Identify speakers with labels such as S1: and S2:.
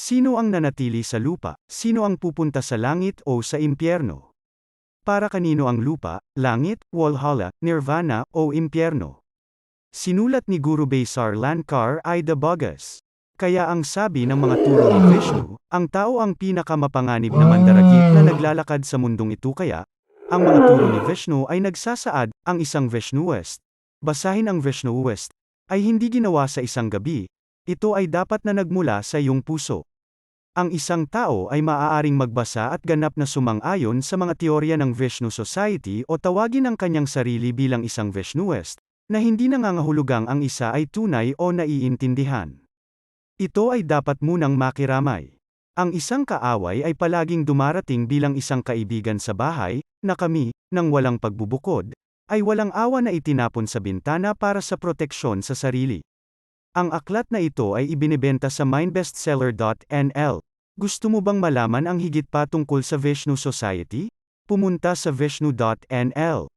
S1: Sino ang nanatili sa lupa? Sino ang pupunta sa langit o sa impyerno? Para kanino ang lupa, langit, Walhalla, Nirvana, o impyerno? Sinulat ni Guru Besar Lankar I. de Bogas. Kaya ang sabi ng mga turo ni Vishnu, ang tao ang pinakamapanganib na mandaragit na naglalakad sa mundong ito kaya, ang mga turo ni Vishnu ay nagsasaad, ang isang Vishnuist. Basahin ang Vishnuist, ay hindi ginawa sa isang gabi, ito ay dapat na nagmula sa iyong puso. Ang isang tao ay maaaring magbasa at ganap na sumang-ayon sa mga teorya ng Vishnu Society o tawagin ang kanyang sarili bilang isang Vishnuist, na hindi nangangahulugang ang isa ay tunay o naiintindihan. Ito ay dapat munang makiramay. Ang isang kaaway ay palaging dumarating bilang isang kaibigan sa bahay, na kami, nang walang pagbubukod, ay walang awa na itinapon sa bintana para sa proteksyon sa sarili. Ang aklat na ito ay ibinebenta sa mindbestseller.nl. Gusto mo bang malaman ang higit pa tungkol sa Vishnu Society? Pumunta sa vishnu.nl.